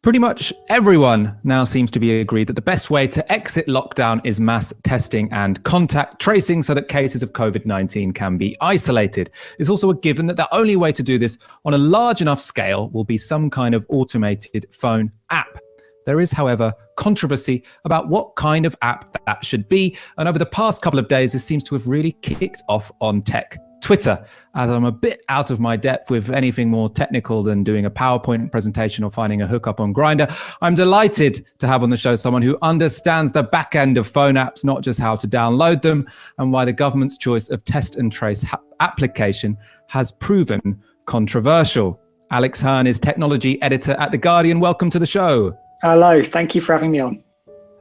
Pretty much everyone now seems to be agreed that the best way to exit lockdown is mass testing and contact tracing so that cases of COVID-19 can be isolated. It's also a given that the only way to do this on a large enough scale will be some kind of automated phone app. There is, however, controversy about what kind of app that should be. And over the past couple of days, this seems to have really kicked off on tech Twitter, as I'm a bit out of my depth with anything more technical than doing a PowerPoint presentation or finding a hookup on Grindr. I'm delighted to have on the show someone who understands the back end of phone apps, not just how to download them, and why the government's choice of test and trace application has proven controversial. Alex Hern is technology editor at The Guardian. Welcome to the show. Hello, thank you for having me on.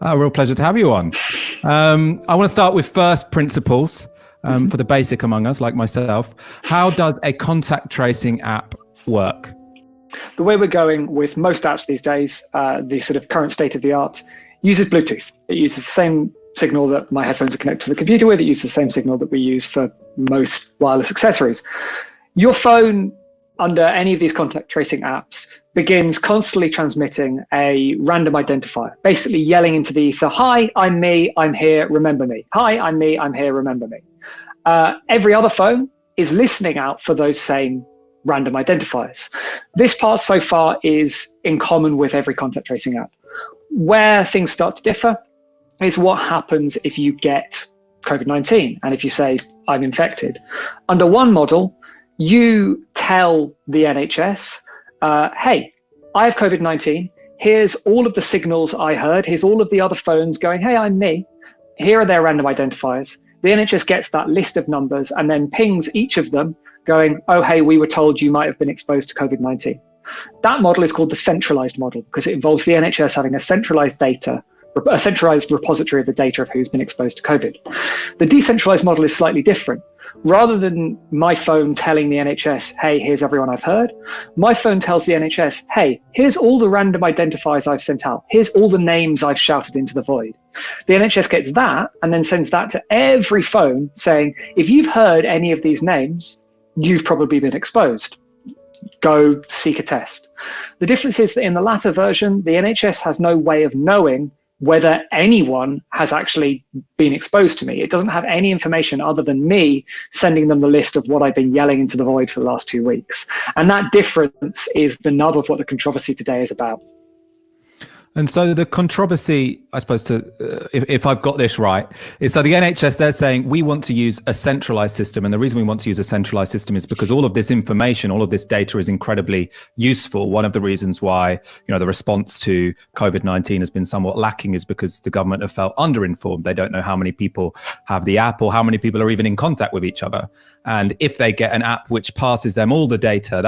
Real pleasure to have you on. I want to start with first principles. For the basic among us, like myself, how does a contact tracing app work? The way we're going with most apps these days, the sort of current state of the art, uses Bluetooth. It uses the same signal that my headphones are connected to the computer with. It uses the same signal that we use for most wireless accessories. Your phone, under any of these contact tracing apps, begins constantly transmitting a random identifier, basically yelling into the ether, "Hi, I'm me, I'm here, remember me. Hi, I'm me, I'm here, remember me." Every other phone is listening out for those same random identifiers. This part so far is in common with every contact tracing app. Where things start to differ is what happens if you get COVID-19 and if you say, "I'm infected." Under one model, you tell the NHS, "Hey, I have COVID-19. Here's all of the signals I heard. Here's all of the other phones going, 'Hey, I'm me.' Here are their random identifiers." The NHS gets that list of numbers and then pings each of them going, "Oh, hey, we were told you might have been exposed to COVID-19. That model is called the centralized model because it involves the NHS having a centralized repository of the data of who's been exposed to COVID. The decentralized model is slightly different. Rather than my phone telling the NHS, "Hey, here's everyone I've heard," my phone tells the NHS, "Hey, here's all the random identifiers I've sent out. Here's all the names I've shouted into the void." The NHS gets that and then sends that to every phone saying, "If you've heard any of these names, you've probably been exposed. Go seek a test." The difference is that in the latter version, the NHS has no way of knowing whether anyone has actually been exposed to me. It doesn't have any information other than me sending them the list of what I've been yelling into the void for the last 2 weeks. And that difference is the nub of what the controversy today is about. And so the controversy, I suppose, if I've got this right, is so the NHS, they're saying we want to use a centralized system. And the reason we want to use a centralized system is because all of this information, all of this data is incredibly useful. One of the reasons why, the response to COVID-19 has been somewhat lacking is because the government have felt underinformed. They don't know how many people have the app or how many people are even in contact with each other. And if they get an app which passes them all the data,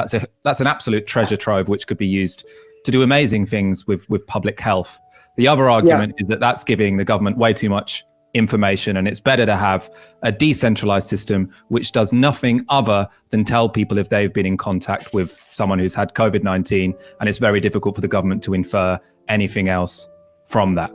that's an absolute treasure trove which could be used to do amazing things with public health. The other argument is that that's giving the government way too much information, and it's better to have a decentralized system which does nothing other than tell people if they've been in contact with someone who's had COVID-19, and it's very difficult for the government to infer anything else from that.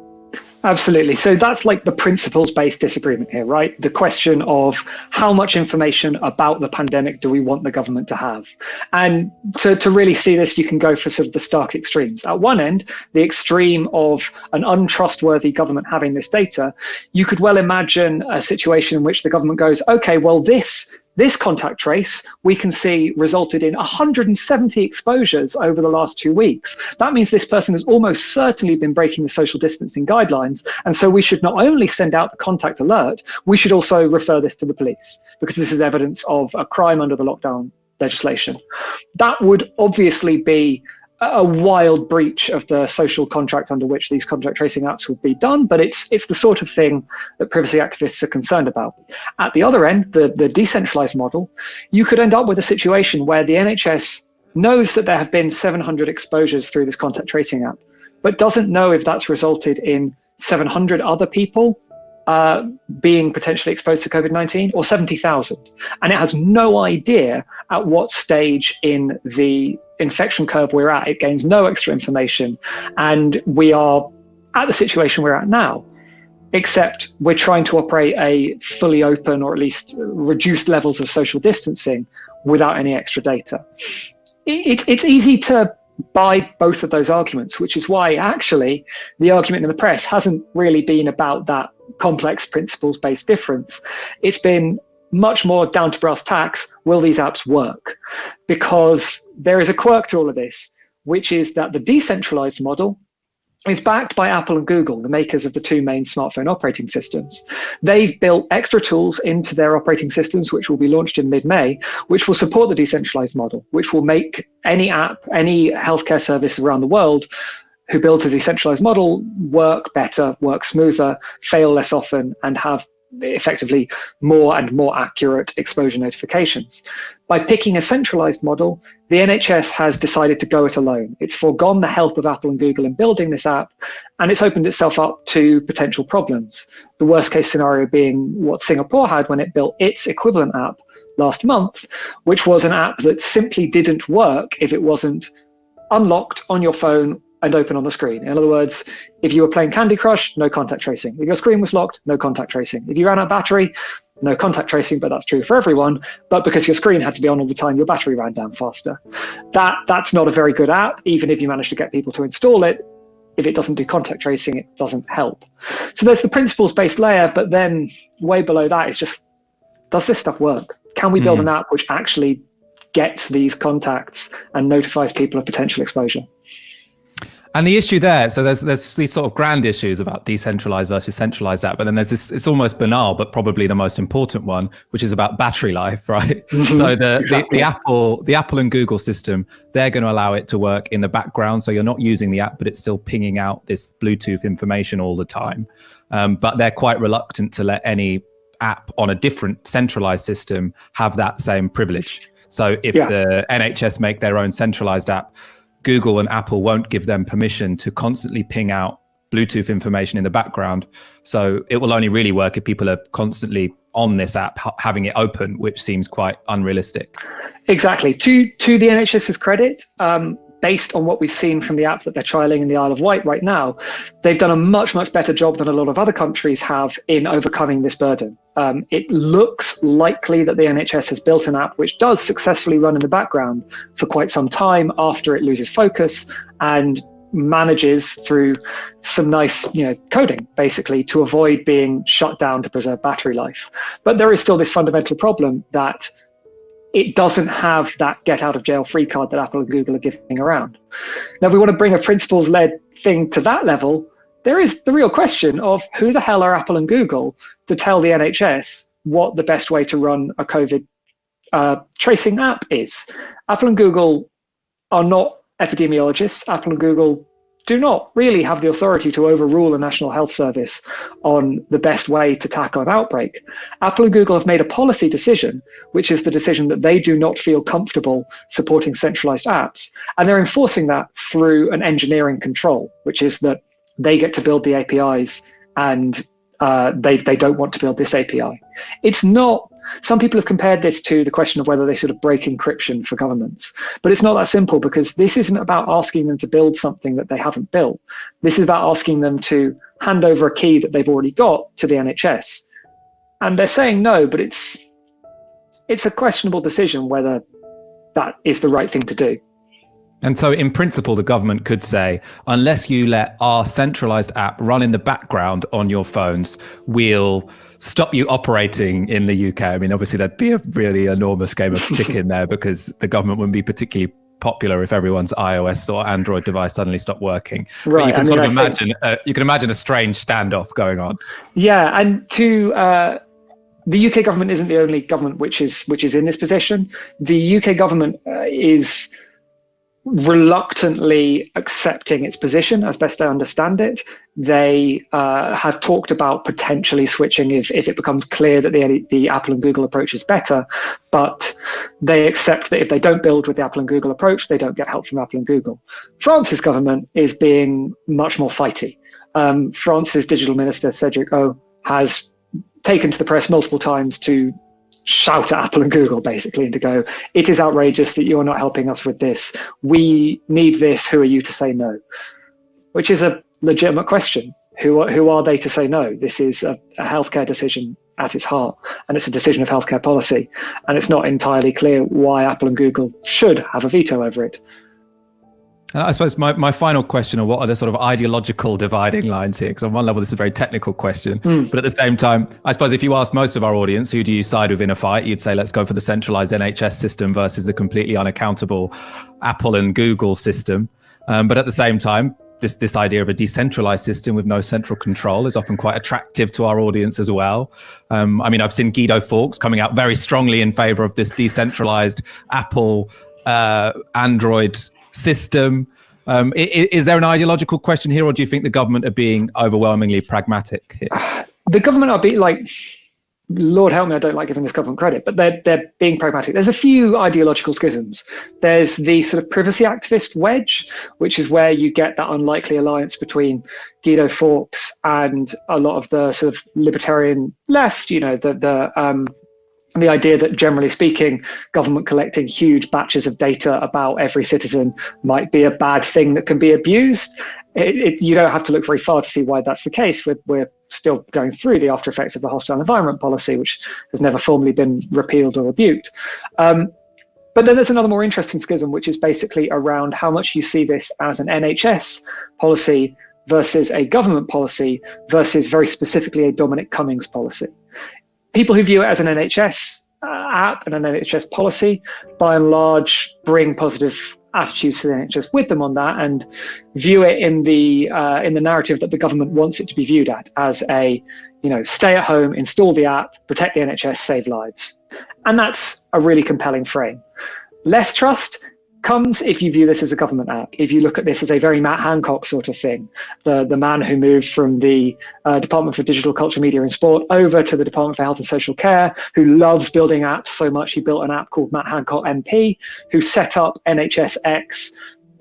Absolutely. So that's like the principles-based disagreement here, right? The question of how much information about the pandemic do we want the government to have? And to really see this, you can go for sort of the stark extremes. At one end, the extreme of an untrustworthy government having this data, you could well imagine a situation in which the government goes, "Okay, well, this contact trace we can see resulted in 170 exposures over the last 2 weeks. That means this person has almost certainly been breaking the social distancing guidelines. And so we should not only send out the contact alert, we should also refer this to the police because this is evidence of a crime under the lockdown legislation." That would obviously be a wild breach of the social contract under which these contact tracing apps would be done, but it's the sort of thing that privacy activists are concerned about. At the other end, the decentralized model, you could end up with a situation where the NHS knows that there have been 700 exposures through this contact tracing app, but doesn't know if that's resulted in 700 other people being potentially exposed to COVID-19 or 70,000. And it has no idea at what stage in the infection curve we're at. It gains no extra information. And we are at the situation we're at now, except we're trying to operate a fully open or at least reduced levels of social distancing without any extra data. It's easy to by both of those arguments, which is why actually the argument in the press hasn't really been about that complex principles-based difference. It's been much more down to brass tacks, will these apps work? Because there is a quirk to all of this, which is that the decentralized model is backed by Apple and Google, the makers of the two main smartphone operating systems. They've built extra tools into their operating systems, which will be launched in mid-May, which will support the decentralized model, which will make any app, any healthcare service around the world who builds a decentralized model work better, work smoother, fail less often, and have effectively more and more accurate exposure notifications. By picking a centralized model, the NHS has decided to go it alone. It's foregone the help of Apple and Google in building this app, and it's opened itself up to potential problems. The worst case scenario being what Singapore had when it built its equivalent app last month, which was an app that simply didn't work if it wasn't unlocked on your phone and open on the screen. In other words, if you were playing Candy Crush, no contact tracing. If your screen was locked, no contact tracing. If you ran out of battery, no contact tracing, but that's true for everyone. But because your screen had to be on all the time, your battery ran down faster. That's not a very good app, even if you manage to get people to install it. If it doesn't do contact tracing, it doesn't help. So there's the principles-based layer, but then way below that is just, does this stuff work? Can we build an app which actually gets these contacts and notifies people of potential exposure? And the issue there, so there's these sort of grand issues about decentralized versus centralized app, but then there's this, it's almost banal, but probably the most important one, which is about battery life, right? Mm-hmm. So the Apple and Google system, they're going to allow it to work in the background. So you're not using the app, but it's still pinging out this Bluetooth information all the time. But they're quite reluctant to let any app on a different centralized system have that same privilege. So if the NHS make their own centralized app, Google and Apple won't give them permission to constantly ping out Bluetooth information in the background. So it will only really work if people are constantly on this app, having it open, which seems quite unrealistic. Exactly. To the NHS's credit, based on what we've seen from the app that they're trialing in the Isle of Wight right now, they've done a much, much better job than a lot of other countries have in overcoming this burden. It looks likely that the NHS has built an app which does successfully run in the background for quite some time after it loses focus and manages through some nice, coding, basically, to avoid being shut down to preserve battery life. But there is still this fundamental problem that it doesn't have that get out of jail free card that Apple and Google are giving around. Now, if we want to bring a principles-led thing to that level, there is the real question of who the hell are Apple and Google to tell the NHS what the best way to run a COVID tracing app is. Apple and Google are not epidemiologists. Apple and Google do not really have the authority to overrule a National Health Service on the best way to tackle an outbreak. Apple and Google have made a policy decision, which is the decision that they do not feel comfortable supporting centralized apps. And they're enforcing that through an engineering control, which is that they get to build the APIs and they don't want to build this API. It's not. Some people have compared this to the question of whether they sort of break encryption for governments, but it's not that simple, because this isn't about asking them to build something that they haven't built. This is about asking them to hand over a key that they've already got to the NHS. And they're saying no, but it's a questionable decision whether that is the right thing to do. And so in principle, the government could say, unless you let our centralized app run in the background on your phones, we'll stop you operating in the UK. I mean, obviously, there'd be a really enormous game of chicken there, because the government wouldn't be particularly popular if everyone's iOS or Android device suddenly stopped working. Right. But you can imagine a strange standoff going on. Yeah, and the UK government isn't the only government which is in this position. The UK government is reluctantly accepting its position, as best I understand it. They have talked about potentially switching if it becomes clear that the Apple and Google approach is better, but they accept that if they don't build with the Apple and Google approach, they don't get help from Apple and Google. France's government is being much more fighty. France's digital minister, Cédric O, has taken to the press multiple times to shout at Apple and Google, basically, and to go, it is outrageous that you're not helping us with this. We need this. Who are you to say no? Which is a legitimate question. Who are they to say no? This is a healthcare decision at its heart, and it's a decision of healthcare policy. And it's not entirely clear why Apple and Google should have a veto over it. I suppose my final question, or what are the sort of ideological dividing lines here? Because on one level, this is a very technical question, but at the same time, I suppose if you ask most of our audience, who do you side with in a fight? You'd say, let's go for the centralized NHS system versus the completely unaccountable Apple and Google system. But at the same time, this idea of a decentralized system with no central control is often quite attractive to our audience as well. I mean, I've seen Guido Fawkes coming out very strongly in favor of this decentralized Apple, Android system. Is there an ideological question here, or do you think the government are being overwhelmingly pragmatic here? The government are being like, Lord help me, I don't like giving this government credit, but they're being pragmatic. There's a few ideological schisms. There's the sort of privacy activist wedge, which is where you get that unlikely alliance between Guido Fawkes and a lot of the sort of libertarian left, you know, the idea that, generally speaking, government collecting huge batches of data about every citizen might be a bad thing that can be abused. You don't have to look very far to see why that's the case. We're still going through the after effects of the hostile environment policy, which has never formally been repealed or rebuked. But then there's another more interesting schism, which is basically around how much you see this as an NHS policy versus a government policy versus very specifically a Dominic Cummings policy. People who view it as an NHS app and an NHS policy, by and large, bring positive attitudes to the NHS with them on that, and view it in the narrative that the government wants it to be viewed as a, you know, stay at home, install the app, protect the NHS, save lives, and that's a really compelling frame. Less trust comes if you view this as a government app. If you look at this as a very Matt Hancock sort of thing, the man who moved from the Department for Digital Culture, Media and Sport over to the Department for Health and Social Care, who loves building apps so much he built an app called Matt Hancock MP, who set up NHSX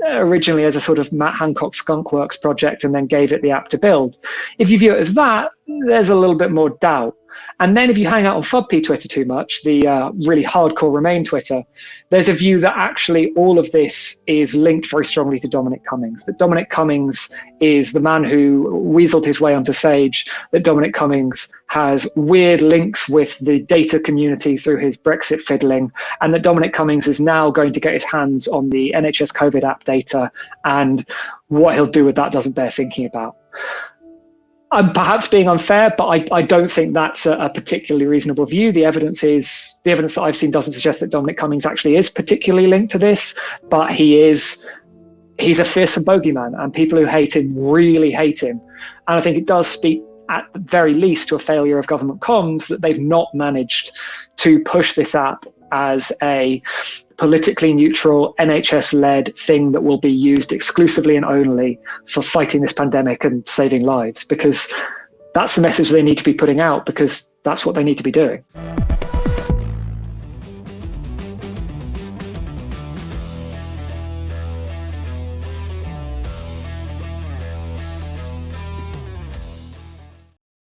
originally as a sort of Matt Hancock Skunkworks project and then gave it the app to build. If you view it as that, there's a little bit more doubt. And then if you hang out on FUDP Twitter too much, the really hardcore Remain Twitter, there's a view that actually all of this is linked very strongly to Dominic Cummings, that Dominic Cummings is the man who weaseled his way onto Sage, that Dominic Cummings has weird links with the data community through his Brexit fiddling, and that Dominic Cummings is now going to get his hands on the NHS COVID app data, and what he'll do with that doesn't bear thinking about. I'm perhaps being unfair, but I don't think that's a particularly reasonable view. The evidence that I've seen doesn't suggest that Dominic Cummings actually is particularly linked to this, but he's a fearsome bogeyman, and people who hate him really hate him. And I think it does speak at the very least to a failure of government comms that they've not managed to push this app as a politically neutral, NHS-led thing that will be used exclusively and only for fighting this pandemic and saving lives, because that's the message they need to be putting out, because that's what they need to be doing.